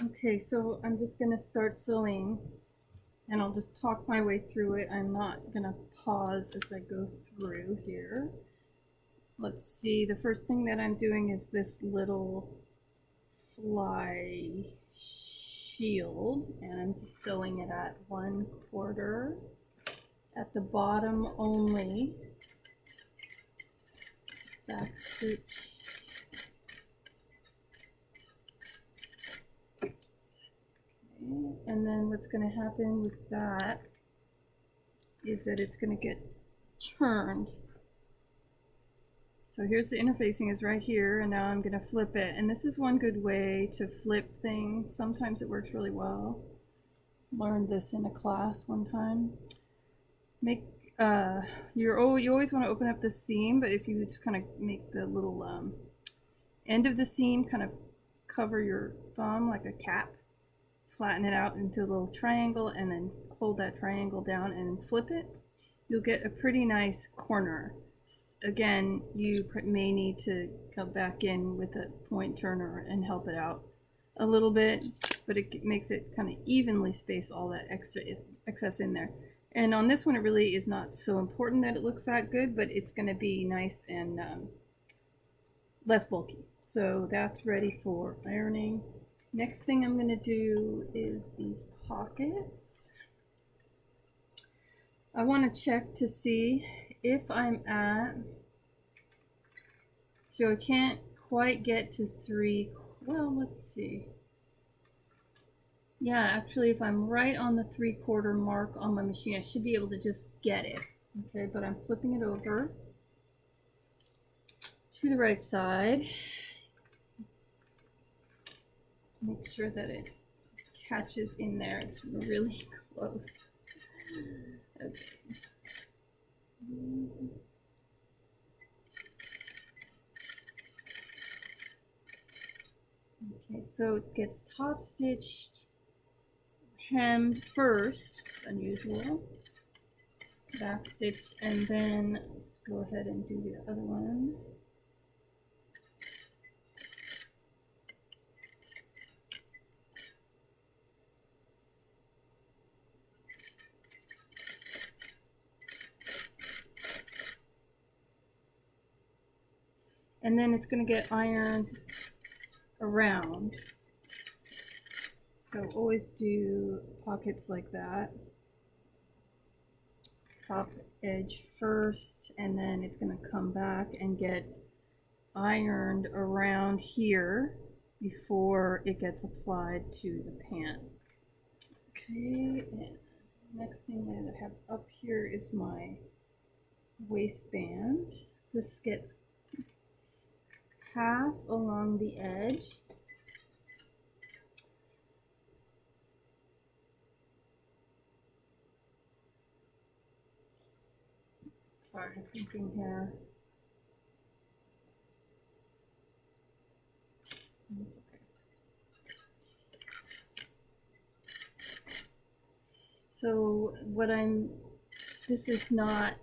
Okay, so I'm just gonna start sewing and I'll just talk my way through it. I'm not gonna pause as I go through here. Let's see, the first thing that I'm doing is this little fly shield, and I'm just sewing it at 1/4 at the bottom only, back stitch. Okay. And then what's going to happen with that is that it's going to get turned. So here's the interfacing is right here, and now I'm going to flip it. And this is one good way to flip things. Sometimes it works really well. Learned this in a class one time. Make you always want to open up the seam, but if you just kind of make the little end of the seam kind of cover your thumb like a cap, flatten it out into a little triangle, and then hold that triangle down and flip it, you'll get a pretty nice corner. Again, you may need to come back in with a point turner and help it out a little bit, but it makes it kind of evenly space all that excess in there. And on this one, it really is not so important that it looks that good, but it's going to be nice and less bulky. So that's ready for ironing. Next thing I'm going to do is these pockets. I want to check to see if I'm at, so I can't quite get to 3, well, let's see. Yeah, actually, if I'm right on the 3/4 mark on my machine, I should be able to just get it. Okay, but I'm flipping it over to the right side. Make sure that it catches in there. It's really close. Okay. Okay, so it gets top stitched, hem first, unusual, back stitch, and then let's go ahead and do the other one. And then it's going to get ironed around. So always do pockets like that. Top edge first, and then it's going to come back and get ironed around here before it gets applied to the pan. Okay, and next thing that I have up here is my waistband. This gets half along the edge. Sorry, I'm thinking here. Okay. So this is not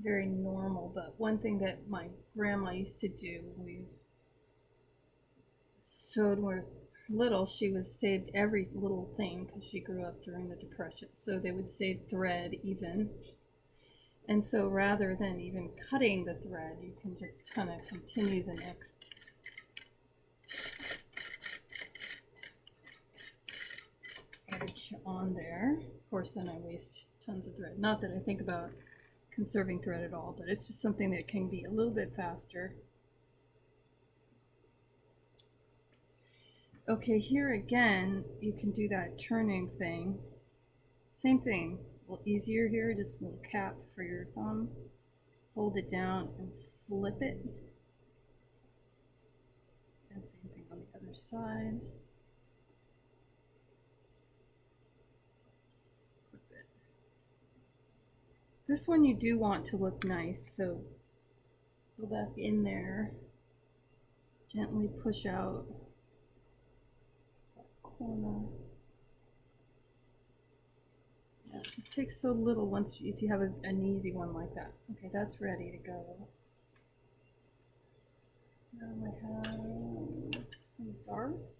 very normal, but one thing that my grandma used to do, we sewed when we were little, she was saved every little thing because she grew up during the Depression. So they would save thread even. And so rather than even cutting the thread, you can just kind of continue the next edge on there. Of course, then I waste tons of thread. Not that I think about conserving thread at all, but it's just something that can be a little bit faster. Okay, here again, you can do that turning thing. Same thing, a little easier here, just a little cap for your thumb. Hold it down and flip it. And same thing on the other side. Flip it. This one you do want to look nice, so go back in there, gently push out that corner. Yeah, it takes so little once if you have an easy one like that. Okay, that's ready to go. Now I have some darts.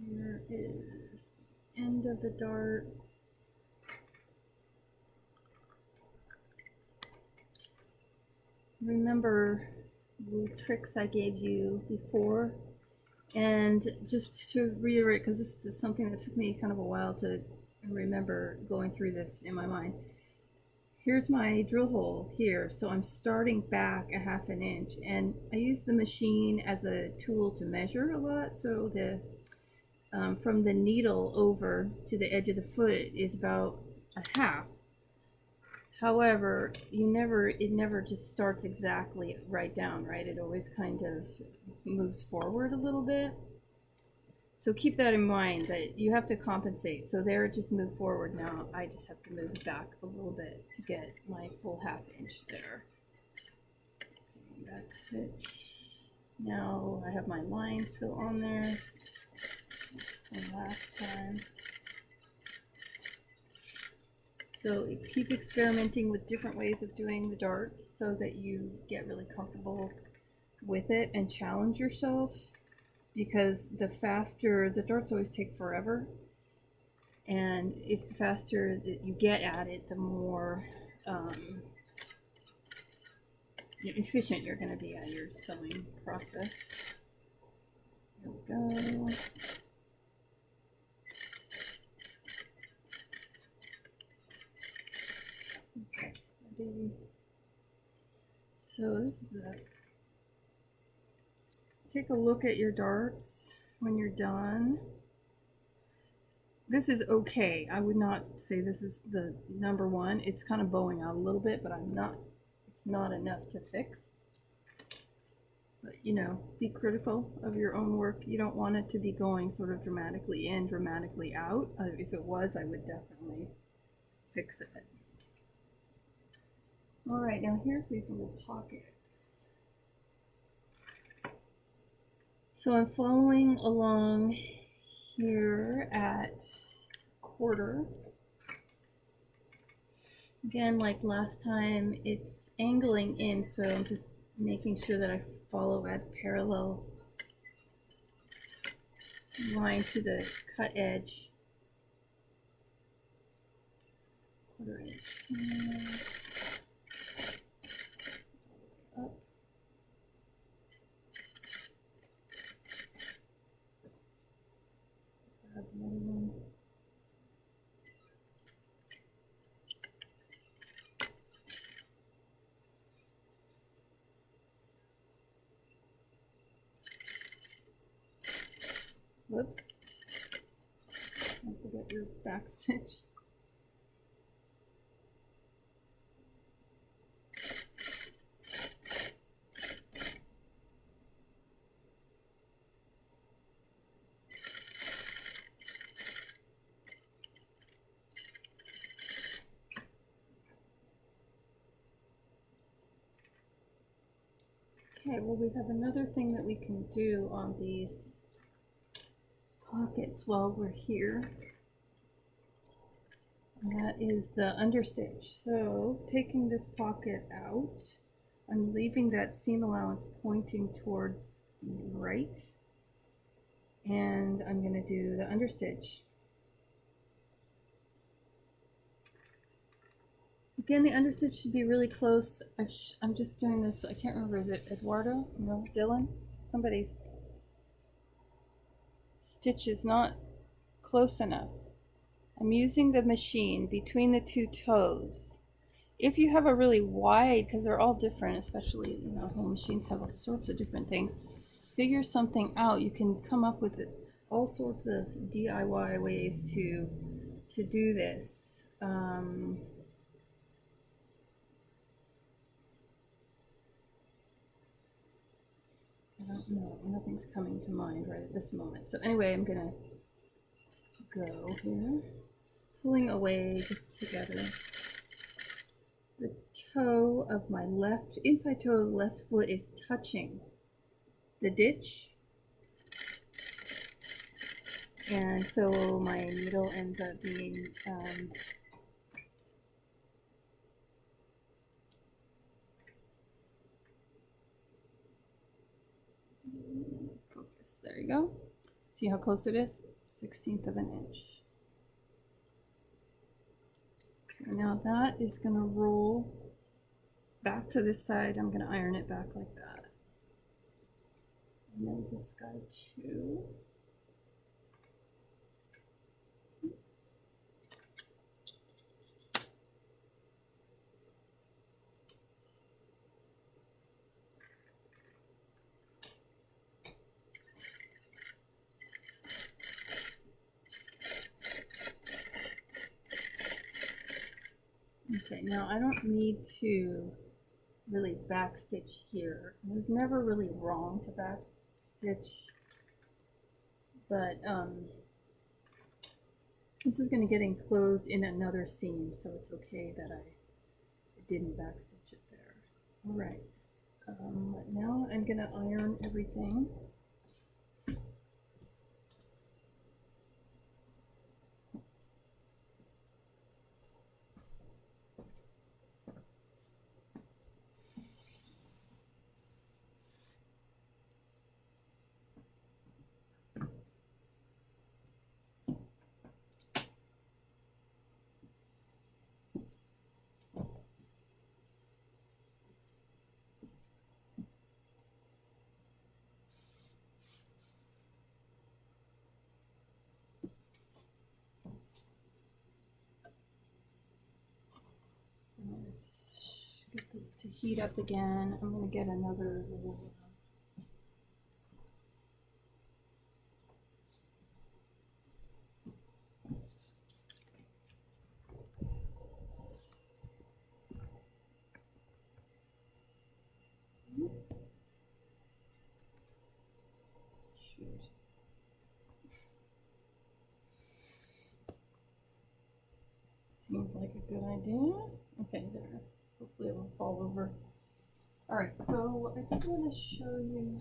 Here is the end of the dart. Remember the tricks I gave you before, and just to reiterate, because this is something that took me kind of a while to remember going through this in my mind. Here's my drill hole here, so I'm starting back a ½ inch, and I use the machine as a tool to measure a lot, so the from the needle over to the edge of the foot is about a half. However, it never just starts exactly right down, right? It always kind of moves forward a little bit. So keep that in mind, that you have to compensate. So there it just moved forward. Now I just have to move it back a little bit to get my full ½ inch there. Okay, that's it. Now I have my line still on there from last time. So keep experimenting with different ways of doing the darts so that you get really comfortable with it and challenge yourself, because the faster, the darts always take forever, and if the faster that you get at it, the more efficient you're going to be at your sewing process. There we go. Okay, ready. So this is take a look at your darts when you're done. This is okay. I would not say this is the number one. It's kind of bowing out a little bit, but it's not enough to fix. But you know, be critical of your own work. You don't want it to be going sort of dramatically in, dramatically out. If it was, I would definitely fix it. All right, now here's these little pockets. So I'm following along here at 1/4. Again, like last time, it's angling in, so I'm just making sure that I follow a parallel line to the cut edge. 1/4 inch. Up. Grab another one. Whoops. Don't forget your back stitch. Okay, well, we have another thing that we can do on these pockets while we're here, and that is the understitch. So taking this pocket out, I'm leaving that seam allowance pointing towards the right, and I'm going to do the understitch. Again, the understitch should be really close. I'm just doing this, I can't remember, is it Eduardo? No, Dylan? Somebody's stitch is not close enough. I'm using the machine between the 2 toes. If you have a really wide, because they're all different, especially, you know, home machines have all sorts of different things, figure something out. You can come up with all sorts of DIY ways to do this. I don't know, nothing's coming to mind right at this moment. So anyway, I'm gonna go here, pulling away just together. The toe of my left, inside toe of the left foot is touching the ditch. And so my needle ends up being There you go. See how close it is? 1/16 of an inch. Okay, now that is going to roll back to this side. I'm going to iron it back like that. And then this guy too. Okay, now I don't need to really backstitch here. It was never really wrong to backstitch, but this is going to get enclosed in another seam, so it's okay that I didn't backstitch it there. All right, now I'm going to iron everything. Let's get this to heat up again. I'm going to get another little shoot. Seemed like a good idea. Okay, there. Hopefully it won't fall over. Alright, so I think I want to show you.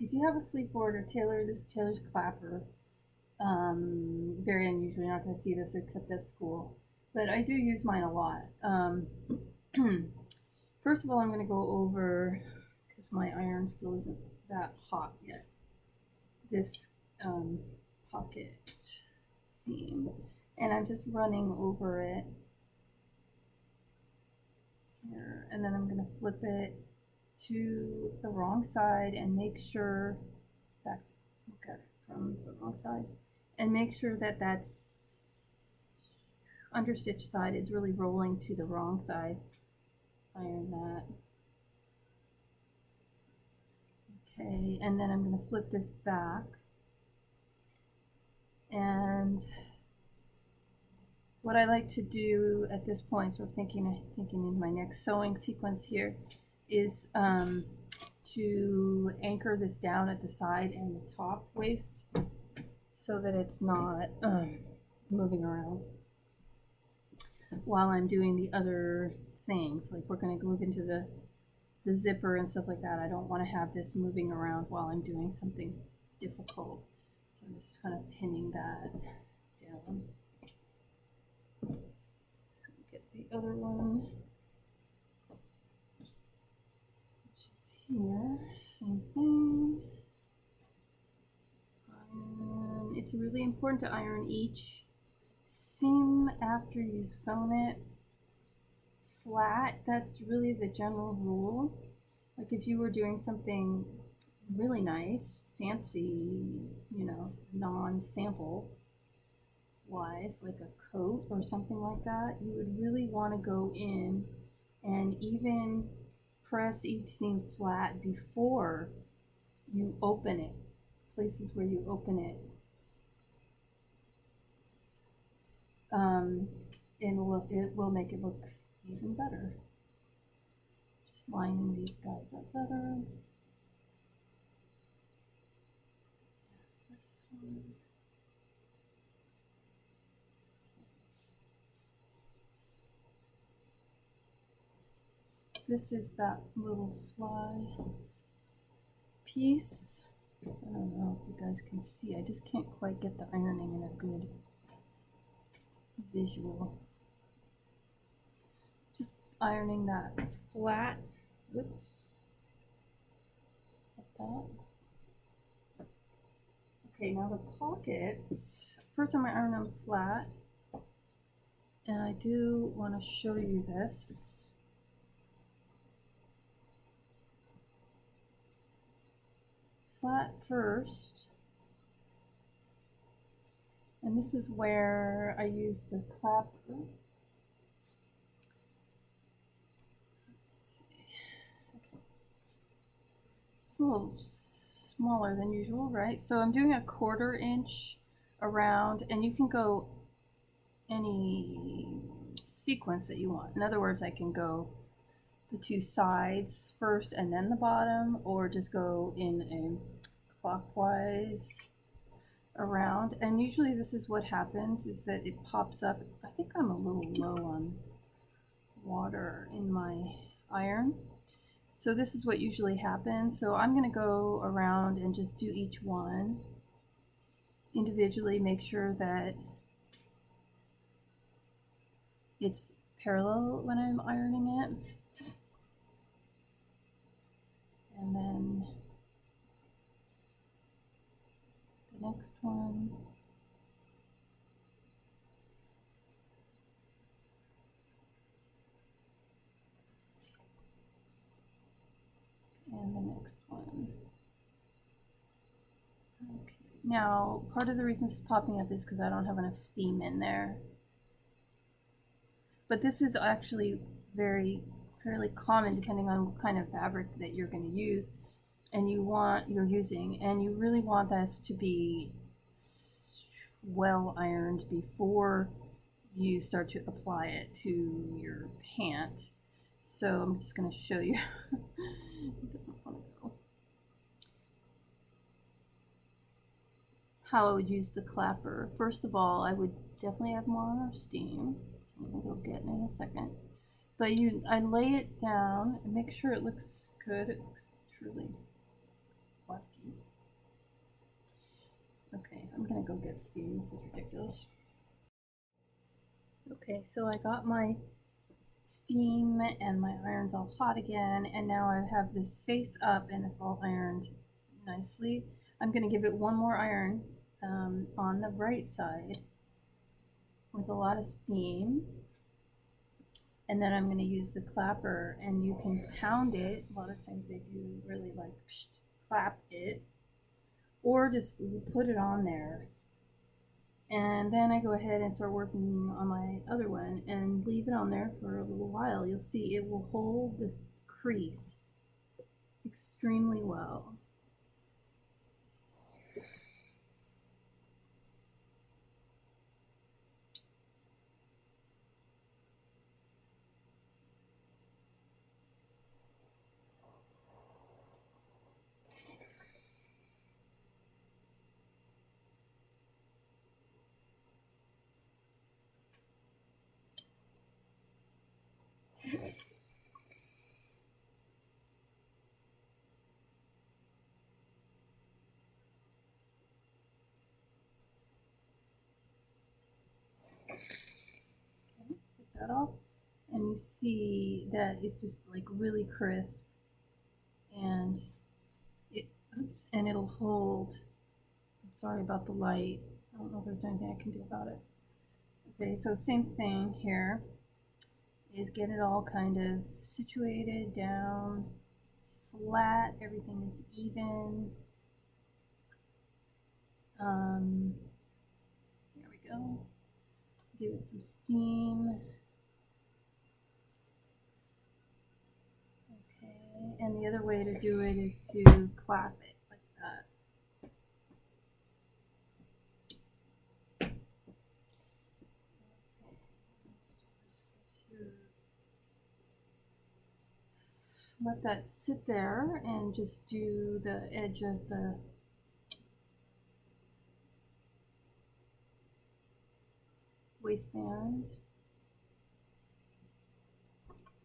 If you have a sleeve board or Taylor, this is Taylor's clapper. Very unusual, you're not going to see this except at school, but I do use mine a lot. First of all, I'm going to go over, because my iron still isn't that hot yet, this pocket seam, and I'm just running over it here, and then I'm going to flip it to the wrong side and make sure, in fact, look at it from the wrong side, and make sure that that's understitch side is really rolling to the wrong side. Iron that. Okay, and then I'm going to flip this back, and what I like to do at this point, so thinking in my next sewing sequence here, is to anchor this down at the side and the top waist so that it's not moving around while I'm doing the other things. Like we're going to move into the zipper and stuff like that. I don't want to have this moving around while I'm doing something difficult. So I'm just kind of pinning that down. Get the other one. Here, same thing. It's really important to iron each seam after you've sewn it flat. That's really the general rule. Like if you were doing something really nice, fancy, you know, non-sample wise, like a coat or something like that, you would really want to go in and even press each seam flat before you open it, places where you open it. It will make it look even better. Just lining these guys up better. This one. This is that little fly piece. I don't know if you guys can see. I just can't quite get the ironing in a good visual. Just ironing that flat. Oops. Like that. Okay, now the pockets. First I'm going to iron them flat. And I do want to show you this. Flat first. And this is where I use the clapper. It's a little smaller than usual, right? So I'm doing a 1/4 inch around, and you can go any sequence that you want. In other words, I can go the 2 sides first and then the bottom, or just go in a clockwise around. And usually this is what happens, is that it pops up. I think I'm a little low on water in my iron. So this is what usually happens. So I'm going to go around and just do each one individually, make sure that it's parallel when I'm ironing it. And then the next one. And the next one. Okay. Now, part of the reason it's popping up is because I don't have enough steam in there. But this is actually fairly common depending on what kind of fabric that you're going to use and you're using, and you really want this to be well ironed before you start to apply it to your pant. So I'm just going to show you. It doesn't want to go. How I would use the clapper. First of all, I would definitely have more steam. I'm going to go get it in a second. But I lay it down and make sure it looks good. It looks truly wacky. Okay, I'm going to go get steam. This is ridiculous. Okay, so I got my steam and my iron's all hot again, and now I have this face up and it's all ironed nicely. I'm going to give it one more iron on the right side with a lot of steam, and then I'm going to use the clapper, and you can pound it. A lot of times they do really like clap it, or just put it on there. And then I go ahead and start working on my other one and leave it on there for a little while. You'll see it will hold this crease extremely well. Take that off, and you see that it's just like really crisp, and it'll hold. I'm sorry about the light. I don't know if there's anything I can do about it. Okay, so same thing here is get it all kind of situated down flat, everything is even. There we go. Give it some steam. Okay, and the other way to do it is to clap it like that. Let that sit there and just do the edge of the waistband,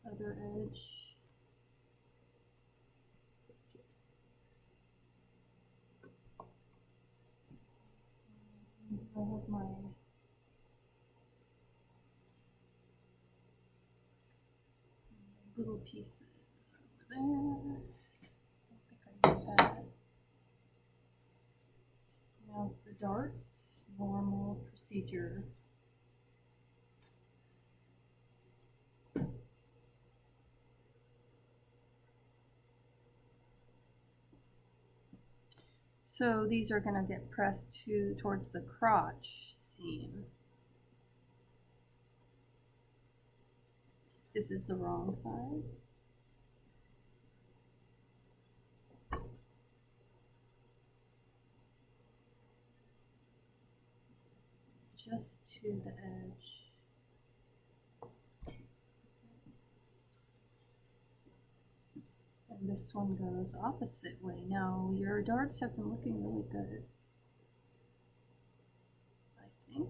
other edge. all of my little pieces over there. I think I need that. Now it's the darts, normal procedure. So these are going to get pressed towards the crotch seam. This is the wrong side. Just to the edge. And this one goes opposite way. Now your darts have been looking really good, I think.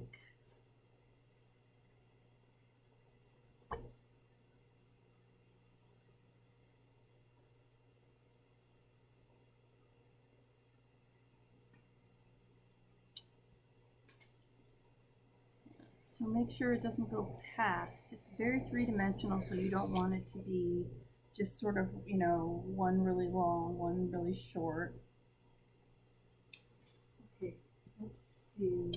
So make sure it doesn't go past. It's very three-dimensional, so you don't want it to be just sort of, you know, one really long, one really short. Okay, let's see.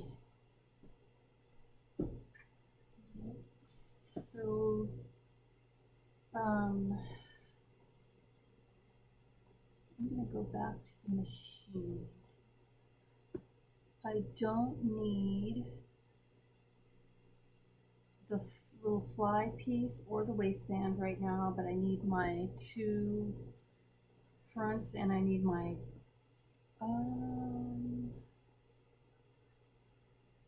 So, I'm gonna go back to the machine. I don't need the little fly piece or the waistband right now, but I need my two fronts and I need my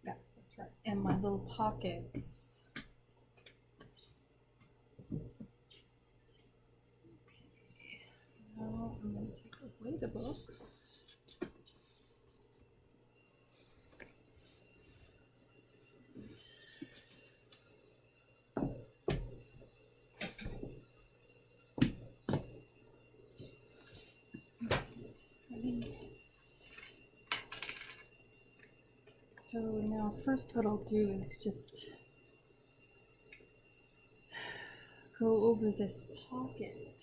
yeah, that's right, and my little pockets. Okay, now I'm going to take away the books. So now first what I'll do is just go over this pocket.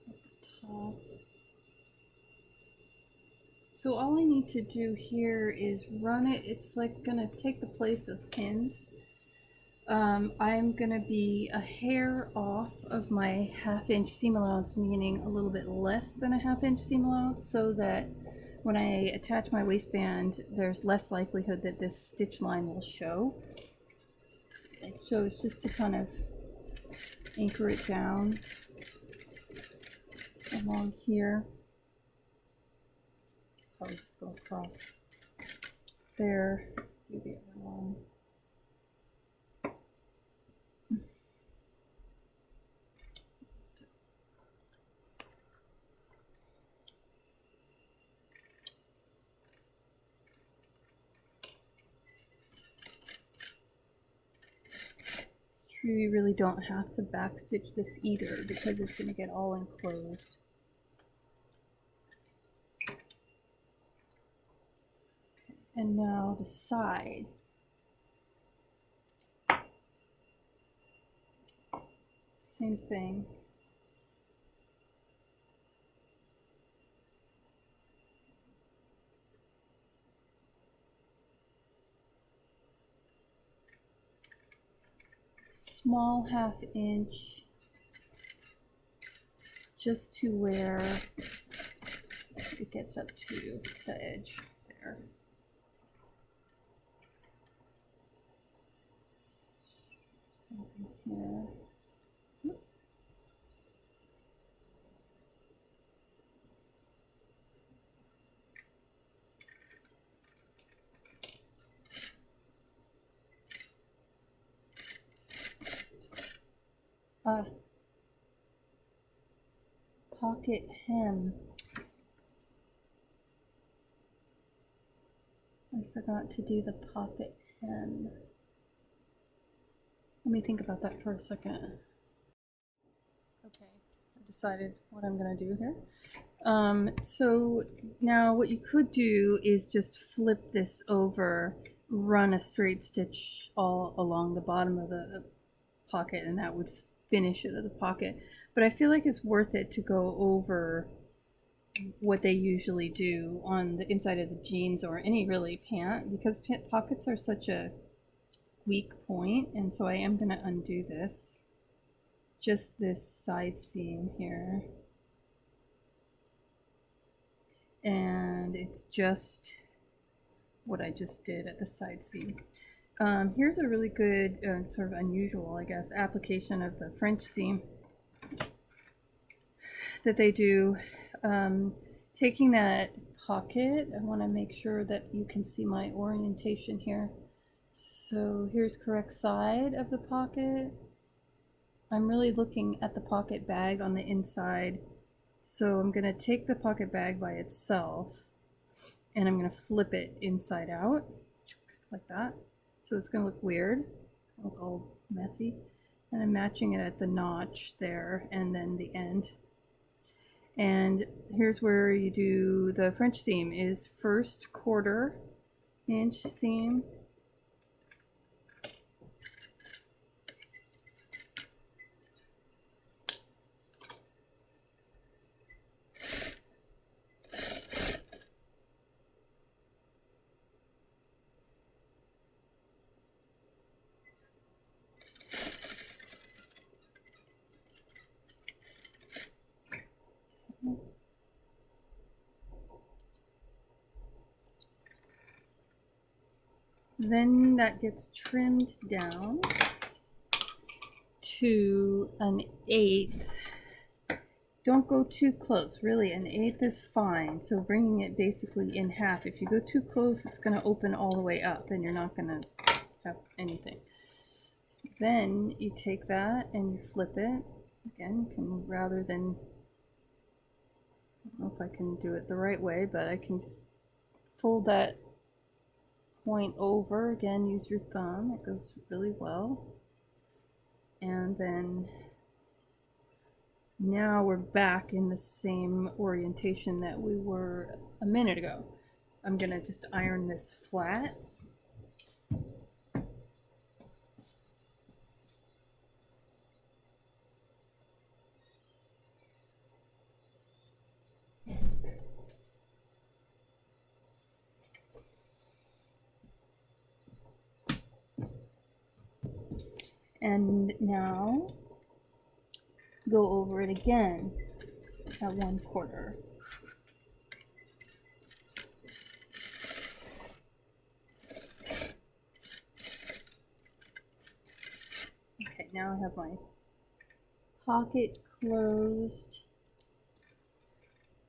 At the top. So all I need to do here is run it. It's like gonna take the place of pins. I'm gonna be a hair off of my 1/2 inch seam allowance, meaning a little bit less than a 1/2 inch seam allowance, so that when I attach my waistband, there's less likelihood that this stitch line will show. And so it's just to kind of anchor it down along here. Probably just go across there, do the other one. True, you really don't have to backstitch this either because it's going to get all enclosed. And now the side. Same thing. Small 1/2 inch just to where it gets up to the edge there. Something here. Pocket hem. I forgot to do the pocket hem. Let me think about that for a second. Okay, decided what I'm gonna do here. So now what you could do is just flip this over, run a straight stitch all along the bottom of the pocket, and that would finish it at the pocket. But I feel like it's worth it to go over what they usually do on the inside of the jeans or any really pant, because pockets are such a weak point. And so I am going to undo this, just this side seam here, and it's just what I just did at the side seam. Here's a really good, sort of unusual, I guess, application of the French seam that they do. Taking that pocket, I want to make sure that you can see my orientation here. So here's correct side of the pocket. I'm really looking at the pocket bag on the inside. So I'm going to take the pocket bag by itself and I'm going to flip it inside out like that. So it's going to look weird, look all messy. And I'm matching it at the notch there and then the end. And here's where you do the French seam, is first 1/4 inch seam, then that gets trimmed down to 1/8. Don't go too close, really. 1/8 is fine. So bringing it basically in half. If you go too close, it's going to open all the way up and you're not going to have anything. Then you take that and you flip it. Again, you can, rather than, I don't know if I can do it the right way, but I can just fold that point over. Again, use your thumb, it goes really well. And then now we're back in the same orientation that we were a minute ago. I'm going to just iron this flat. And now go over it again at 1/4. Okay, now I have my pocket closed.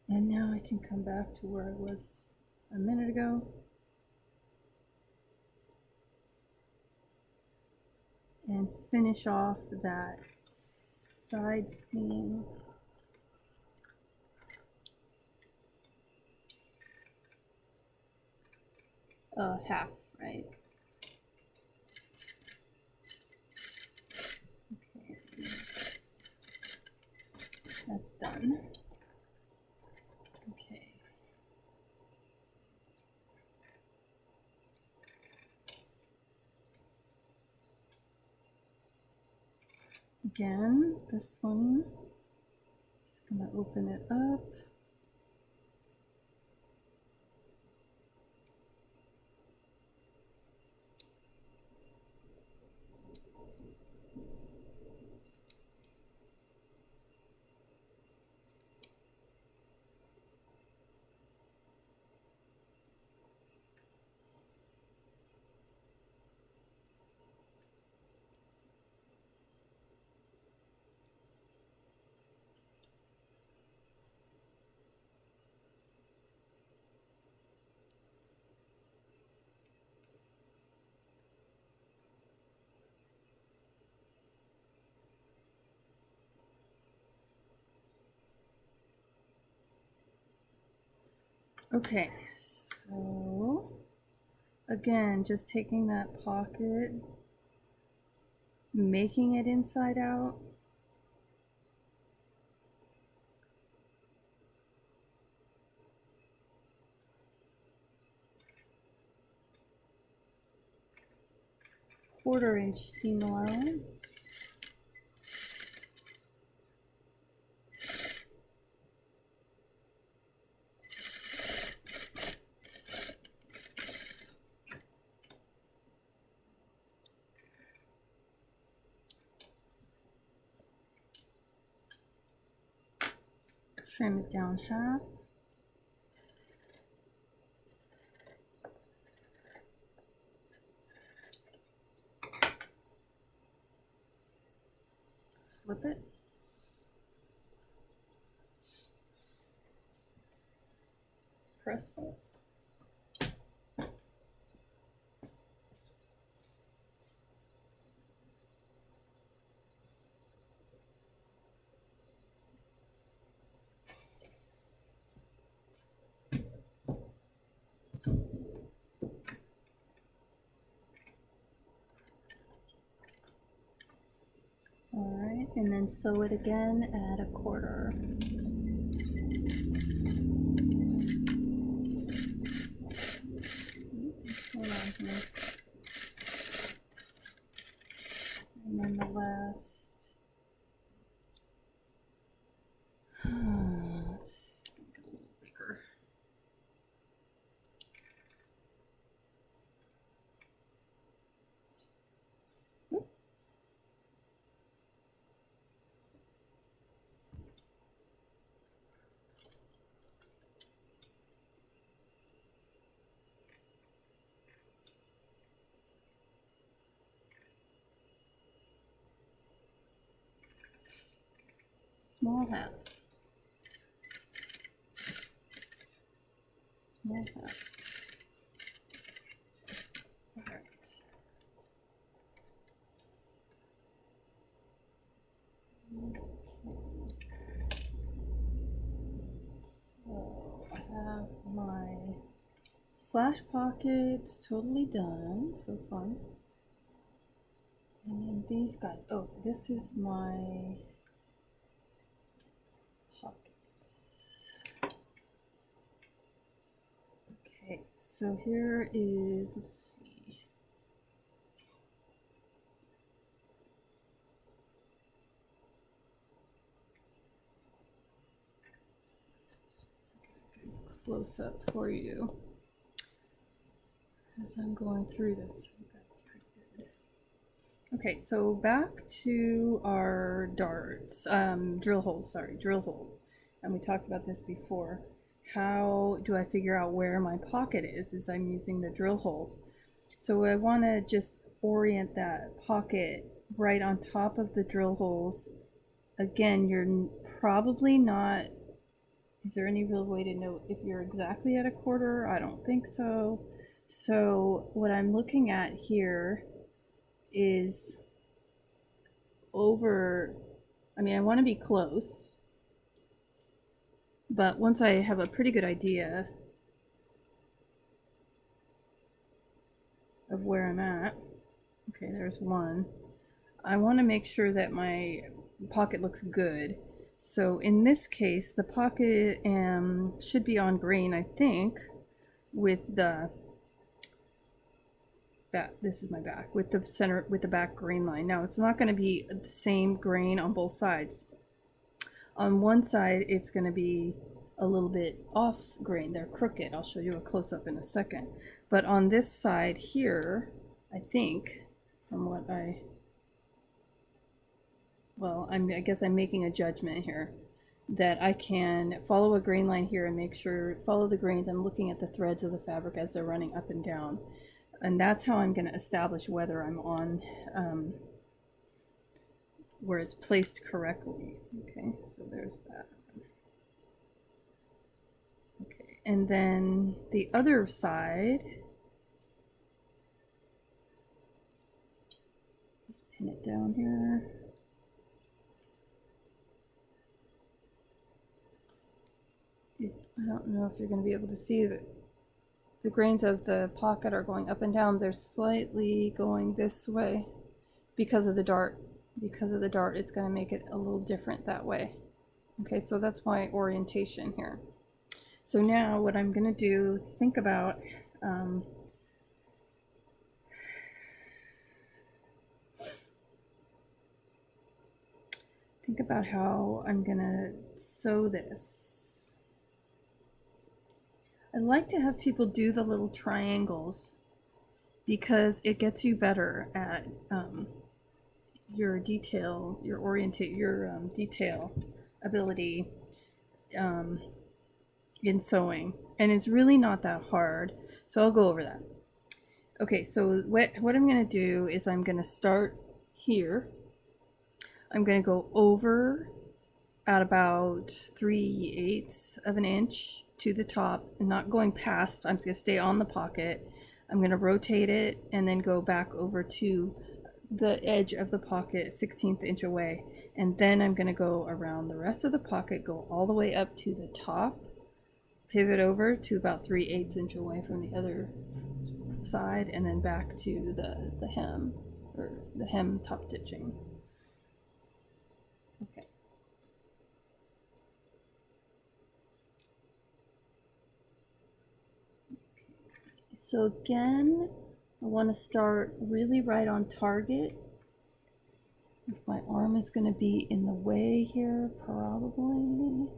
And now I can come back to where I was a minute ago. And finish off that side seam. Half, right? Okay, that's done. Okay. Again, this one, just gonna open it up. Okay, so again, just taking that pocket, making it inside out, 1/4 inch seam allowance. Trim it down half. Flip it. Press it. Alright, and then sew it again at 1/4. Hold on here. And then the last. Let's make it a little bigger. Small half. Small half. Alright. So I have my slash pockets totally done. So fun. And then these guys. Oh, this is my pockets. Okay, so here is, let's see. Close up for you as I'm going through this. That's pretty good. Okay, so back to our darts, drill holes, and we talked about this before. How do I figure out where my pocket is I'm using the drill holes? So I want to just orient that pocket right on top of the drill holes. Again, you're probably not. Is there any real way to know if you're exactly at 1/4? I don't think so. So what I'm looking at here is over, I mean, I want to be close, but once I have a pretty good idea of where I'm at, okay, there's one. I want to make sure that my pocket looks good. So in this case, the pocket should be on grain, I think, with the back. This is my back with the center, with the back grain line. Now it's not going to be the same grain on both sides. On one side, it's going to be a little bit off grain. They're crooked. I'll show you a close-up in a second. But on this side here, I think, from what I guess I'm making a judgment here that I can follow a grain line here and make sure, follow the grains. I'm looking at the threads of the fabric as they're running up and down. And that's how I'm going to establish whether I'm on, where it's placed correctly. Okay, so there's that. Okay, and then the other side, just pin it down here. I don't know if you're going to be able to see that the grains of the pocket are going up and down. They're slightly going this way because of the dart. Because of the dart, it's going to make it a little different that way. Okay, so that's my orientation here. So now what I'm going to do, think about think about how I'm gonna sew this. I like to have people do the little triangles because it gets you better at your detail, your detail ability in sewing, and it's really not that hard. So I'll go over that. Okay, so what I'm gonna do is I'm gonna start here. I'm gonna go over at about 3/8 of an inch to the top and not going past. I'm just gonna stay on the pocket. I'm gonna rotate it and then go back over to the edge of the pocket 1/16 inch away, and then I'm gonna go around the rest of the pocket, go all the way up to the top, pivot over to about 3/8 inch away from the other side, and then back to the hem, or the hem top stitching. Okay. So again, I want to start really right on target. If my arm is going to be in the way here, probably,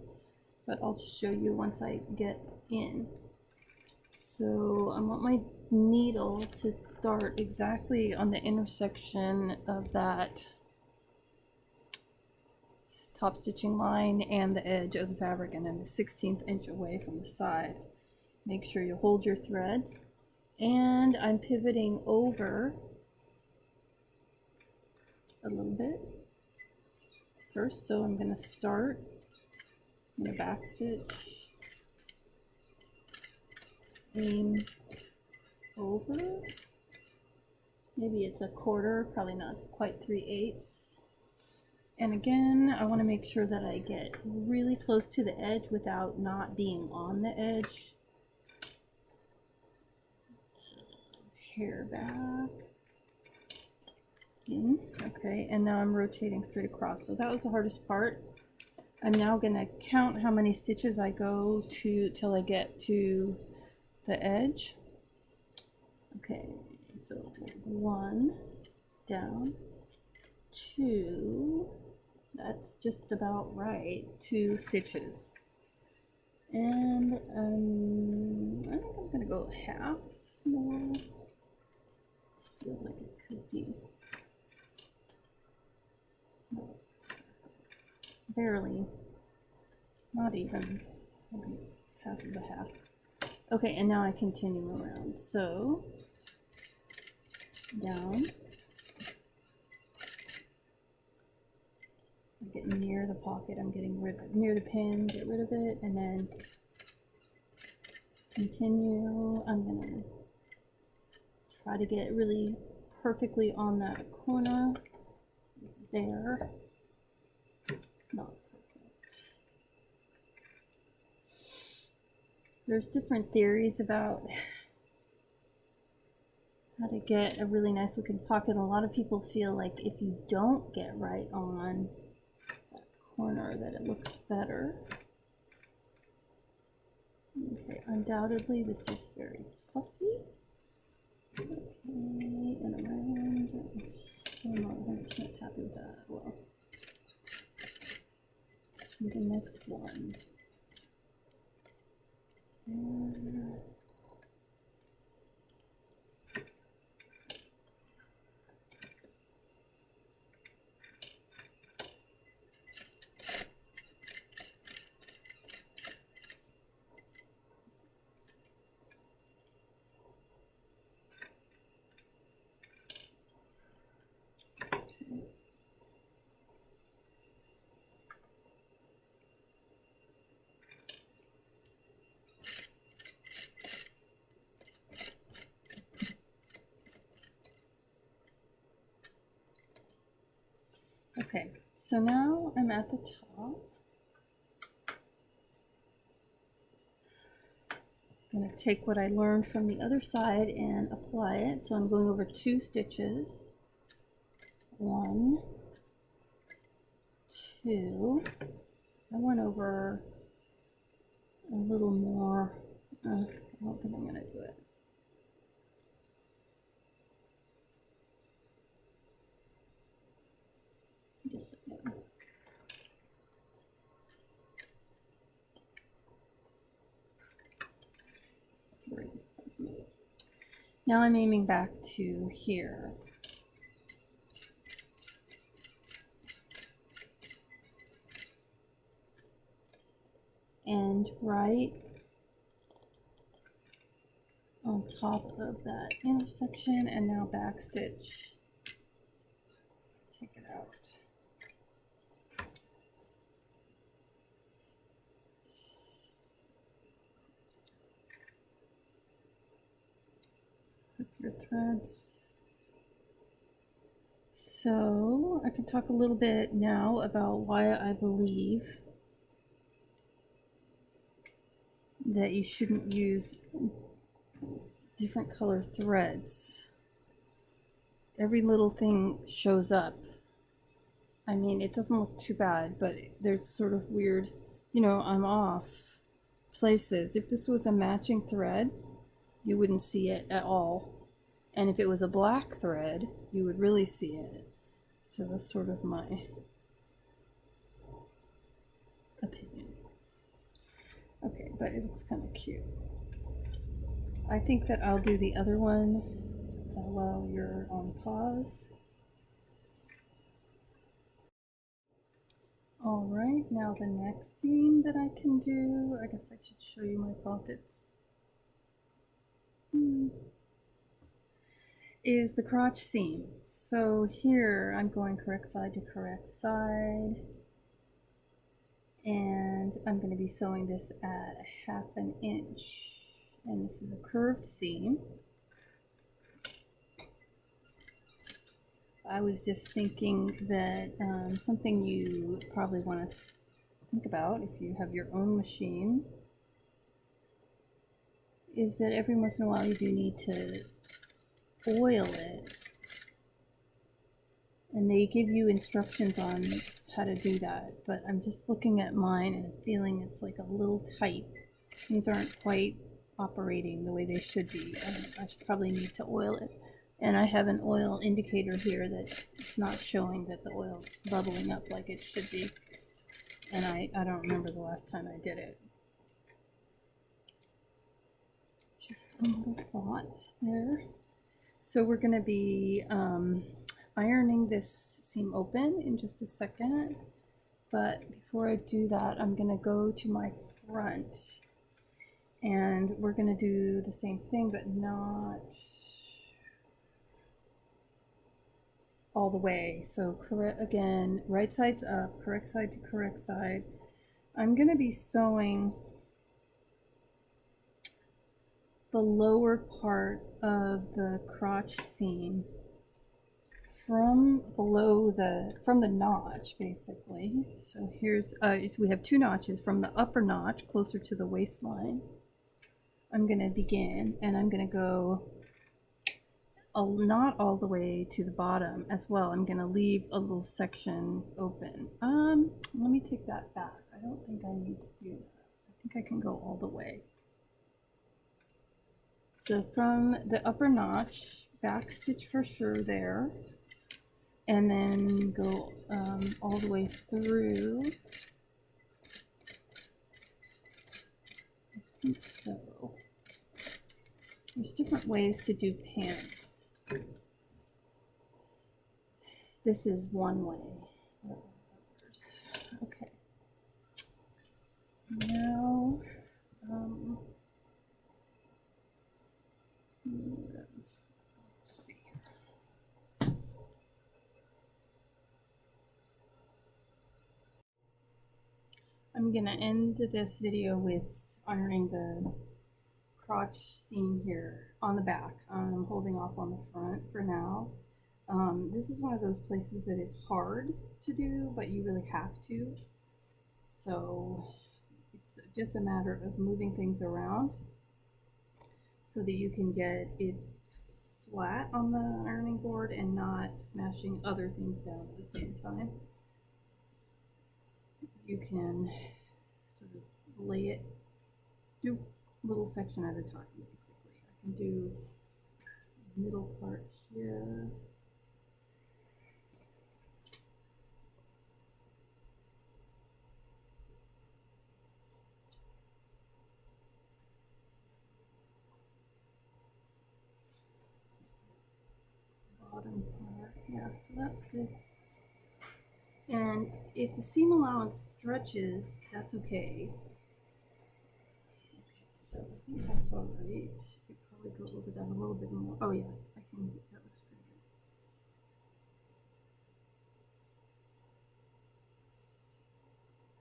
but I'll show you once I get in. So I want my needle to start exactly on the intersection of that top stitching line and the edge of the fabric, and then the 1/16 inch away from the side. Make sure you hold your threads, and I'm pivoting over a little bit first. So I'm going to start in a back stitch, aim over, maybe it's a quarter, probably not quite 3/8. And again, I want to make sure that I get really close to the edge without not being on the edge. Hair back in. Okay, and now I'm rotating straight across. So that was the hardest part. I'm now going to count how many stitches I go to till I get to the edge. Okay, so 1 down, 2, that's just about right, 2 stitches. And I think I'm gonna go half more. Feels like it could be. Barely, not even, maybe half of the half. Okay, and now I continue around. So down, I'm getting near the pocket, I'm getting near the pin, get rid of it, and then continue. I'm gonna try to get really perfectly on that corner there. It's not perfect. There's different theories about how to get a really nice looking pocket. A lot of people feel like if you don't get right on that corner that it looks better. Okay, undoubtedly this is very fussy. Okay, and around. I'm not 100% happy with that. Well, the next one. And okay, so now I'm at the top. I'm going to take what I learned from the other side and apply it. So I'm going over 2 stitches. 1, 2. I went over a little more. I don't think I'm going to do it. Just a second. Now I'm aiming back to here. And right on top of that intersection, and now backstitch. Take it out. Clip your threads. So I can talk a little bit now about why I believe that you shouldn't use different color threads. Every little thing shows up. I mean, it doesn't look too bad, but there's sort of weird, you know, I'm off places. If this was a matching thread, you wouldn't see it at all. And if it was a black thread, you would really see it. So that's sort of my opinion. Okay, but it looks kind of cute. I think that I'll do the other one while you're on pause. All right, now the next seam that I can do, I guess I should show you my pockets, is the crotch seam. So here I'm going correct side to correct side, and I'm going to be sewing this at 1/2 inch, and this is a curved seam. I was just thinking that something you probably want to think about if you have your own machine is that every once in a while you do need to oil it, and they give you instructions on how to do that, but I'm just looking at mine and feeling it's like a little tight. Things aren't quite operating the way they should be. I should probably need to oil it. And I have an oil indicator here that it's not showing that the oil is bubbling up like it should be. And I don't remember the last time I did it. Just a little thought there. So we're going to be ironing this seam open in just a second. But before I do that, I'm going to go to my front. And we're going to do the same thing, but not all the way. So correct again, right side's up, correct side to correct side. I'm going to be sewing the lower part of the crotch seam from below from the notch, basically. So here's so we have 2 notches from the upper notch closer to the waistline. I'm going to begin, and I'm going to go not all the way to the bottom as well. I'm going to leave a little section open. Let me take that back. I don't think I need to do that. I think I can go all the way. So from the upper notch, back stitch for sure there, and then go all the way through. I think so. There's different ways to do pants. This is one way. Okay. Now, let's see. I'm gonna end this video with ironing the crotch seam here on the back. I'm holding off on the front for now. This is one of those places that is hard to do, but you really have to. So it's just a matter of moving things around so that you can get it flat on the ironing board and not smashing other things down at the same time. You can sort of lay it, do a little section at a time, basically. I can do middle part here. Yeah, so that's good. And if the seam allowance stretches, that's okay. So I think that's all right. I could probably go over that a little bit more. Oh yeah, I can. That looks pretty good.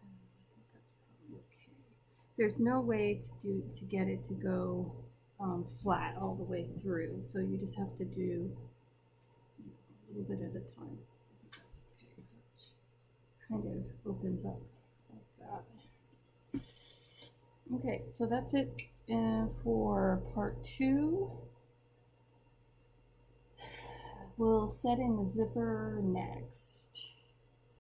I think that's probably okay. There's no way to get it to go flat all the way through, so you just have to do a little bit at a time. I think that's okay. So it kind of opens up like that. Okay, so that's it for part 2. We'll set in the zipper next.